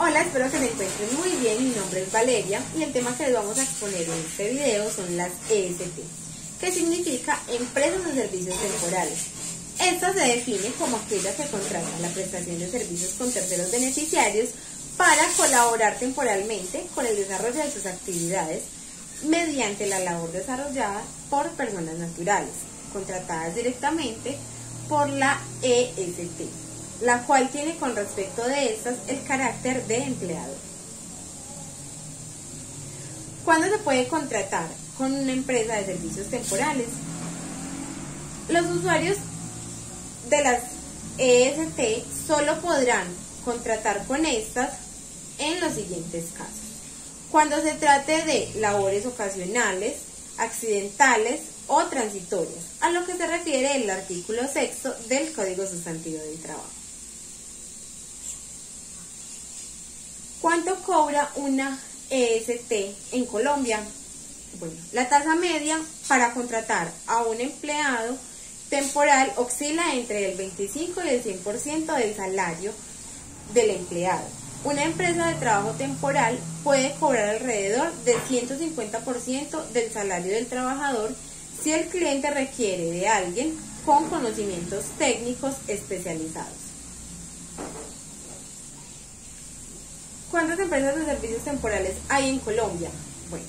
Hola, espero que se encuentren muy bien. Mi nombre es Valeria y el tema que les vamos a exponer en este video son las EST, que significa Empresas de Servicios Temporales. Esta se define como aquella que contrata la prestación de servicios con terceros beneficiarios para colaborar temporalmente con el desarrollo de sus actividades mediante la labor desarrollada por personas naturales, contratadas directamente por la EST, la cual tiene con respecto de estas el carácter de empleado. ¿Cuándo se puede contratar con una empresa de servicios temporales? Los usuarios de las EST solo podrán contratar con estas en los siguientes casos: cuando se trate de labores ocasionales, accidentales o transitorias, a lo que se refiere el artículo 6 del Código Sustantivo del Trabajo. ¿Cuánto cobra una EST en Colombia? Bueno, la tasa media para contratar a un empleado temporal oscila entre el 25 y el 100% del salario del empleado. Una empresa de trabajo temporal puede cobrar alrededor del 150% del salario del trabajador si el cliente requiere de alguien con conocimientos técnicos especializados. ¿Cuántas empresas de servicios temporales hay en Colombia? Bueno,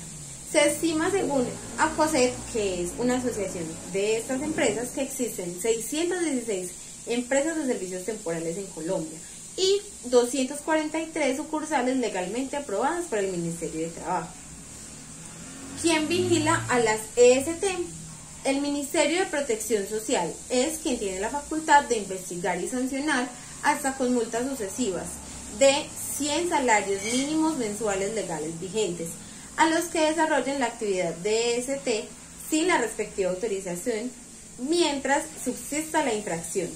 se estima según ACOSET, que es una asociación de estas empresas, que existen 616 empresas de servicios temporales en Colombia y 243 sucursales legalmente aprobadas por el Ministerio de Trabajo. ¿Quién vigila a las EST? El Ministerio de Protección Social es quien tiene la facultad de investigar y sancionar hasta con multas sucesivas de 100 salarios mínimos mensuales legales vigentes a los que desarrollen la actividad de EST sin la respectiva autorización mientras subsista la infracción.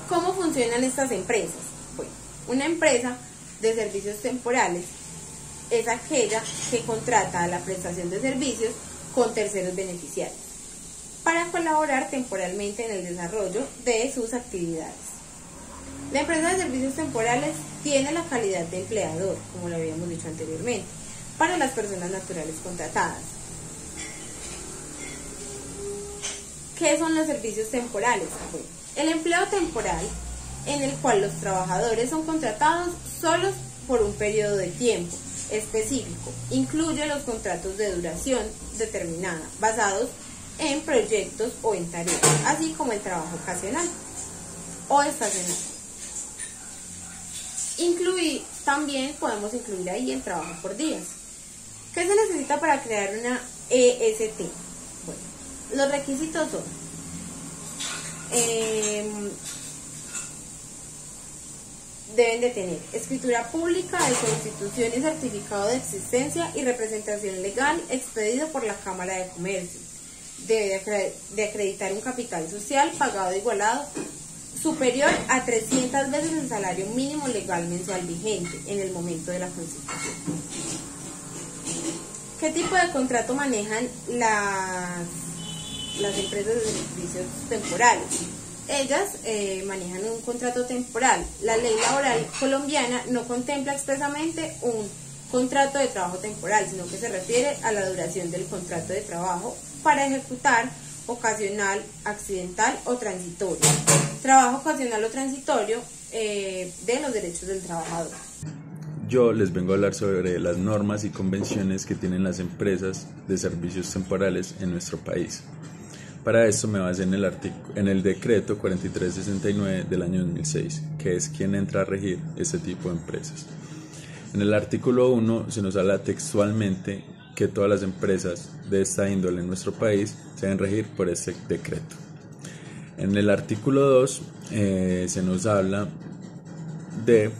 ¿Cómo funcionan estas empresas? Bueno, una empresa de servicios temporales es aquella que contrata a la prestación de servicios con terceros beneficiarios para colaborar temporalmente en el desarrollo de sus actividades. La empresa de servicios temporales tiene la calidad de empleador, como lo habíamos dicho anteriormente, para las personas naturales contratadas. ¿Qué son los servicios temporales? Bueno, el empleo temporal en el cual los trabajadores son contratados solo por un periodo de tiempo específico, incluye los contratos de duración determinada, basados en proyectos o en tareas, así como el trabajo ocasional o estacional. También podemos incluir ahí el trabajo por días. ¿Qué se necesita para crear una EST? Bueno, los requisitos son deben de tener escritura pública de constitución y certificado de existencia y representación legal expedido por la Cámara de Comercio. Debe de acreditar un capital social pagado igualado superior a 300 veces el salario mínimo legal mensual vigente en el momento de la constitución. ¿Qué tipo de contrato manejan las empresas de servicios temporales? Ellas manejan un contrato temporal. La ley laboral colombiana no contempla expresamente un contrato de trabajo temporal, sino que se refiere a la duración del contrato de trabajo para ejecutar ocasional, accidental o transitorio. Trabajo ocasional o transitorio de los derechos del trabajador. Yo les vengo a hablar sobre las normas y convenciones que tienen las empresas de servicios temporales en nuestro país. Para esto me basé en el decreto 4369 del año 2006, que es quien entra a regir este tipo de empresas. En el artículo 1 se nos habla textualmente que todas las empresas de esta índole en nuestro país se deben regir por este decreto. En el artículo 2 se nos habla de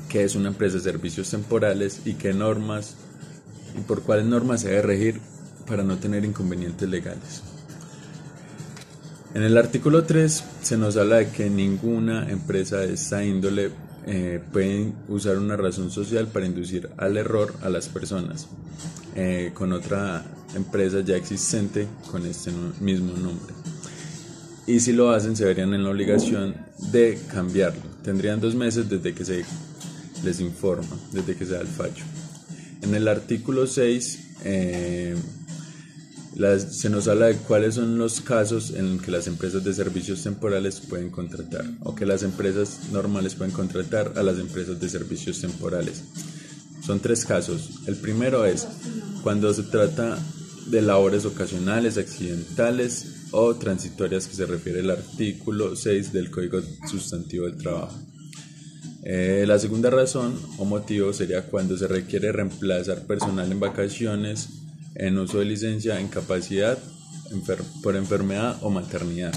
qué es una empresa de servicios temporales y qué normas y por cuáles normas se debe regir para no tener inconvenientes legales. En el artículo 3 se nos habla de que ninguna empresa de esta índole puede usar una razón social para inducir al error a las personas con otra empresa ya existente con este mismo nombre. y si lo hacen se verían en la obligación de cambiarlo. Tendrían 2 meses desde que se les informa, desde que se da el fallo. En el artículo 6 se nos habla de cuáles son los casos en que las empresas de servicios temporales pueden contratar, o que las empresas normales pueden contratar a las empresas de servicios temporales. Son 3 casos. El primero es cuando se trata de labores ocasionales, accidentales o transitorias, que se refiere al artículo 6 del Código Sustantivo del Trabajo. La segunda razón o motivo sería cuando se requiere reemplazar personal en vacaciones, en uso de licencia, incapacidad, por enfermedad o maternidad.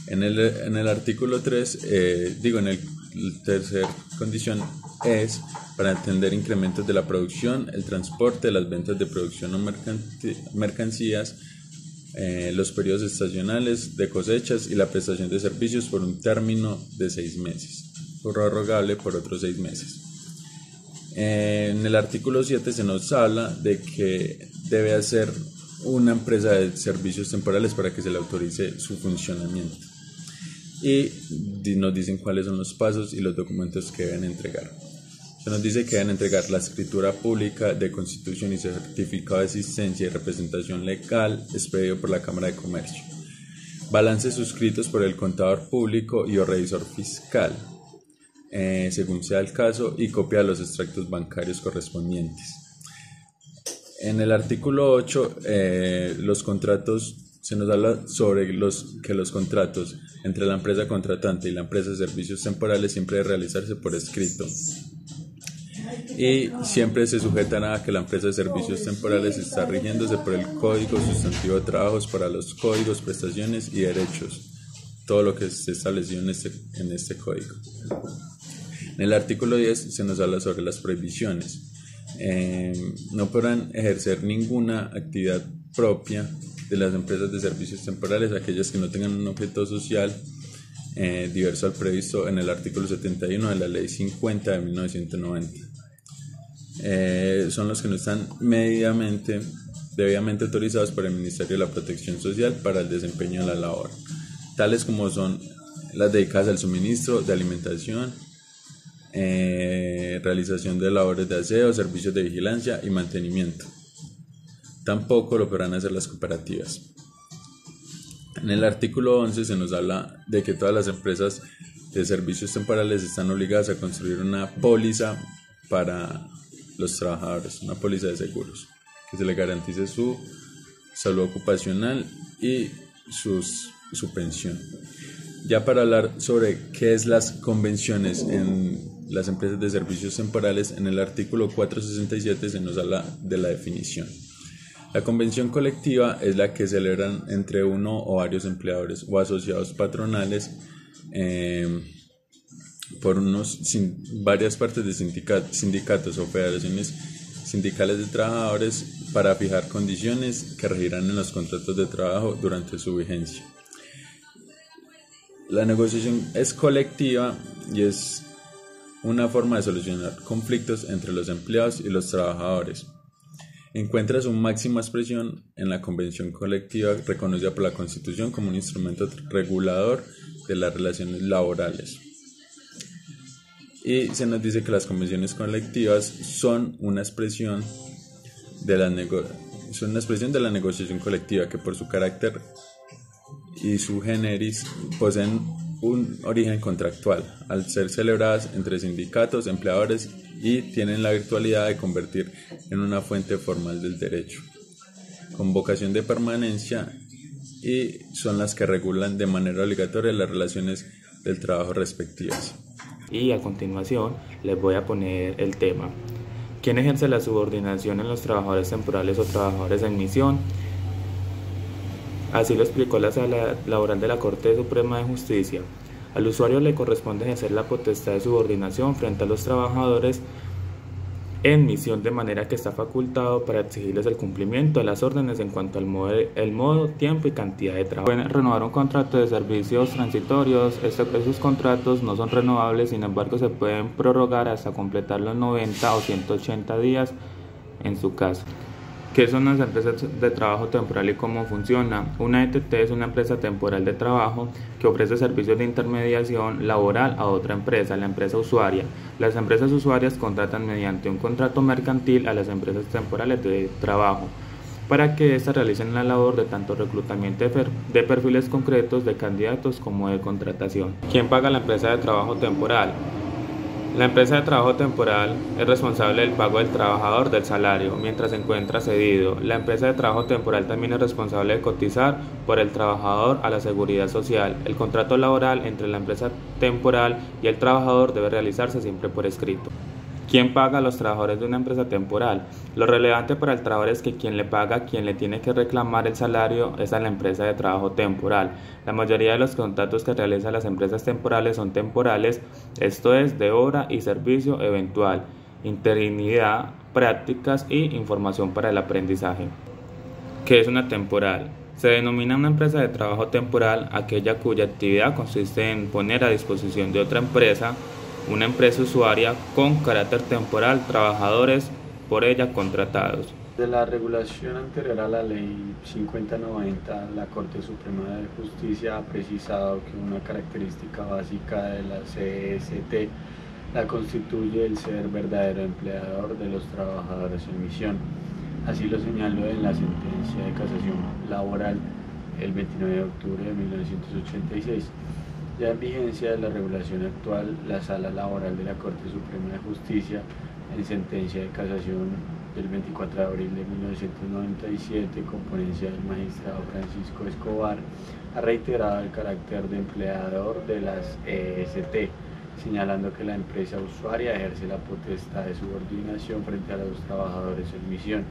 En el artículo 3, en el tercer condición es para atender incrementos de la producción, el transporte, las ventas de producción o mercancías, los periodos estacionales de cosechas y la prestación de servicios por un término de 6 meses, prorrogable por otros 6 meses. En el artículo 7 se nos habla de que debe hacer una empresa de servicios temporales para que se le autorice su funcionamiento, y nos dicen cuáles son los pasos y los documentos que deben entregar. Se nos dice que deben entregar la escritura pública de constitución y certificado de existencia y representación legal expedido por la Cámara de Comercio, balances suscritos por el contador público y o revisor fiscal, según sea el caso, y copia de los extractos bancarios correspondientes. En el artículo 8, los contratos, se nos habla sobre que los contratos entre la empresa contratante y la empresa de servicios temporales siempre deben realizarse por escrito, y siempre se sujetan a que la empresa de servicios temporales está rigiéndose por el Código Sustantivo de Trabajos para los códigos, prestaciones y derechos, todo lo que esté establecido en este código. En el artículo 10 se nos habla sobre las prohibiciones. No podrán ejercer ninguna actividad propia de las empresas de servicios temporales aquellas que no tengan un objeto social diverso al previsto en el artículo 71 de la Ley 50 de 1990. Son los que no están debidamente autorizados por el Ministerio de la Protección Social para el desempeño de la labor, tales como son las dedicadas al suministro de alimentación, realización de labores de aseo, servicios de vigilancia y mantenimiento. Tampoco lo podrán hacer las cooperativas. En el artículo 11 se nos habla de que todas las empresas de servicios temporales están obligadas a construir una póliza para los trabajadores, una póliza de seguros, que se le garantice su salud ocupacional y su pensión. Ya para hablar sobre qué es las convenciones en las empresas de servicios temporales, en el artículo 467 se nos habla de la definición. La convención colectiva es la que celebran entre uno o varios empleadores o asociados patronales por varias partes de sindicatos o federaciones sindicales de trabajadores para fijar condiciones que regirán en los contratos de trabajo durante su vigencia. La negociación es colectiva y es una forma de solucionar conflictos entre los empleados y los trabajadores. Encuentra su máxima expresión en la convención colectiva reconocida por la Constitución como un instrumento regulador de las relaciones laborales. Y se nos dice que las convenciones colectivas son una expresión de la negociación colectiva que por su carácter y su generis poseen un origen contractual al ser celebradas entre sindicatos, empleadores y tienen la virtualidad de convertir en una fuente formal del derecho, con vocación de permanencia, y son las que regulan de manera obligatoria las relaciones del trabajo respectivas. Y a continuación les voy a poner el tema: ¿quién ejerce la subordinación en los trabajadores temporales o trabajadores en misión? Así lo explicó la Sala Laboral de la Corte Suprema de Justicia. Al usuario le corresponde ejercer la potestad de subordinación frente a los trabajadores en misión, de manera que está facultado para exigirles el cumplimiento de las órdenes en cuanto al modo, tiempo y cantidad de trabajo. Pueden renovar un contrato de servicios transitorios. Esos contratos no son renovables, sin embargo se pueden prorrogar hasta completar los 90 o 180 días en su caso. ¿Qué son las empresas de trabajo temporal y cómo funciona? Una ETT es una empresa temporal de trabajo que ofrece servicios de intermediación laboral a otra empresa, la empresa usuaria. Las empresas usuarias contratan mediante un contrato mercantil a las empresas temporales de trabajo para que éstas realicen la labor de tanto reclutamiento de perfiles concretos de candidatos como de contratación. ¿Quién paga la empresa de trabajo temporal? La empresa de trabajo temporal es responsable del pago del trabajador del salario mientras se encuentra cedido. La empresa de trabajo temporal también es responsable de cotizar por el trabajador a la seguridad social. El contrato laboral entre la empresa temporal y el trabajador debe realizarse siempre por escrito. ¿Quién paga a los trabajadores de una empresa temporal? Lo relevante para el trabajador es que quien le paga, quien le tiene que reclamar el salario es a la empresa de trabajo temporal. La mayoría de los contratos que realizan las empresas temporales son temporales, esto es, de obra y servicio eventual, interinidad, prácticas y información para el aprendizaje. ¿Qué es una temporal? Se denomina una empresa de trabajo temporal aquella cuya actividad consiste en poner a disposición de otra empresa, una empresa usuaria con carácter temporal, trabajadores por ella contratados. De la regulación anterior a la Ley 5090, la Corte Suprema de Justicia ha precisado que una característica básica de la CEST la constituye el ser verdadero empleador de los trabajadores en misión. Así lo señaló en la sentencia de casación laboral el 29 de octubre de 1986. Ya en vigencia de la regulación actual, la Sala Laboral de la Corte Suprema de Justicia, en sentencia de casación del 24 de abril de 1997, con ponencia del magistrado Francisco Escobar, ha reiterado el carácter de empleador de las EST, señalando que la empresa usuaria ejerce la potestad de subordinación frente a los trabajadores en misión,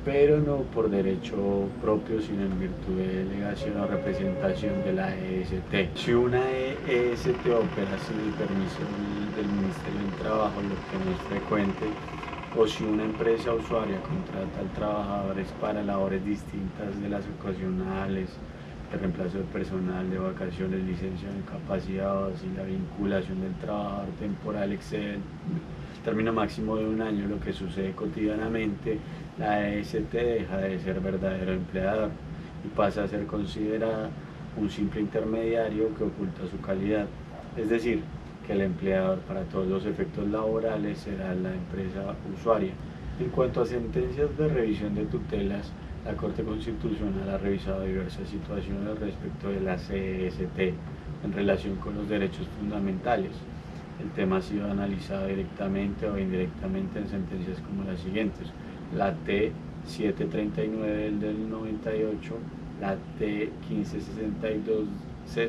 pero no por derecho propio, sino en virtud de delegación o representación de la EST. Si una EST opera sin el permiso del Ministerio del Trabajo, lo que no es frecuente, o si una empresa usuaria contrata a trabajadores para labores distintas de las ocasionales, de reemplazo de personal, de vacaciones, licencia de incapacidad, o si la vinculación del trabajador temporal excede el término máximo de un año, lo que sucede cotidianamente, la EST deja de ser verdadero empleador y pasa a ser considerada un simple intermediario que oculta su calidad. Es decir, que el empleador para todos los efectos laborales será la empresa usuaria. En cuanto a sentencias de revisión de tutelas, la Corte Constitucional ha revisado diversas situaciones respecto de la CEST en relación con los derechos fundamentales. El tema ha sido analizado directamente o indirectamente en sentencias como las siguientes: la T739 del 98, la T1562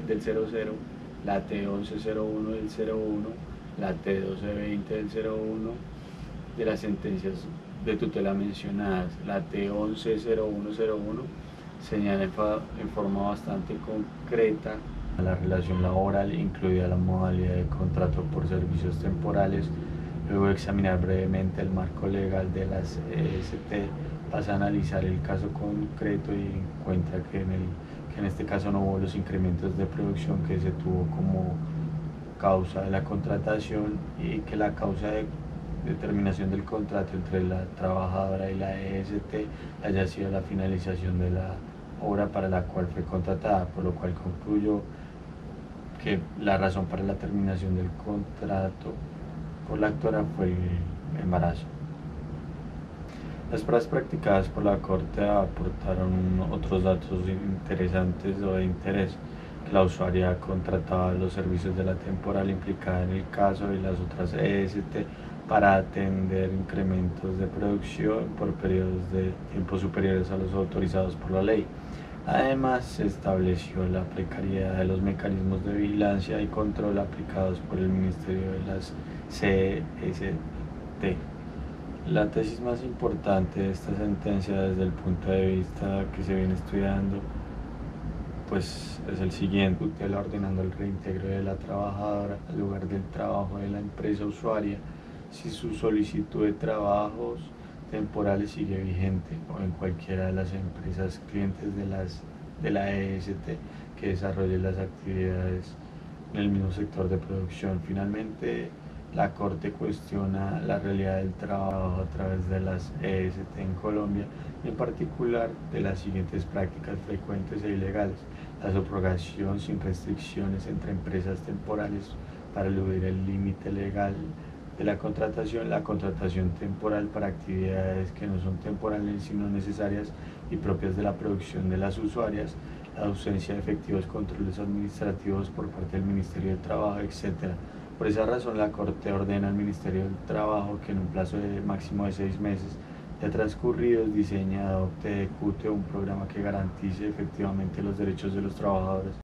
del 00, la T1101 del 01, la T1220 del 01, de las sentencias de tutela mencionadas. La T110101 señala en forma bastante concreta la relación laboral, incluida la modalidad de contrato por servicios temporales. Luego de examinar brevemente el marco legal de las EST, pasa a analizar el caso concreto y encuentra que en este caso no hubo los incrementos de producción que se tuvo como causa de la contratación, y que la causa de determinación del contrato entre la trabajadora y la EST haya sido la finalización de la obra para la cual fue contratada, por lo cual concluyó que la razón para la terminación del contrato por la actora fue el embarazo. Las pruebas practicadas por la Corte aportaron otros datos interesantes o de interés: que la usuaria contrataba los servicios de la temporal implicada en el caso y las otras EST para atender incrementos de producción por periodos de tiempo superiores a los autorizados por la ley. Además, se estableció la precariedad de los mecanismos de vigilancia y control aplicados por el Ministerio de las CEST. La tesis más importante de esta sentencia desde el punto de vista que se viene estudiando pues es el siguiente: tutela ordenando el reintegro de la trabajadora al lugar del trabajo de la empresa usuaria si su solicitud de trabajos temporales sigue vigente o en cualquiera de las empresas clientes de la EST que desarrolle las actividades en el mismo sector de producción. Finalmente, La Corte cuestiona la realidad del trabajo a través de las EST en Colombia, y en particular de las siguientes prácticas frecuentes e ilegales: la subrogación sin restricciones entre empresas temporales para eludir el límite legal de la contratación temporal para actividades que no son temporales sino necesarias y propias de la producción de las usuarias, la ausencia de efectivos controles administrativos por parte del Ministerio de Trabajo, etc. Por esa razón, la Corte ordena al Ministerio del Trabajo que en un plazo máximo de 6 meses ya transcurridos diseñe, adopte, ejecute un programa que garantice efectivamente los derechos de los trabajadores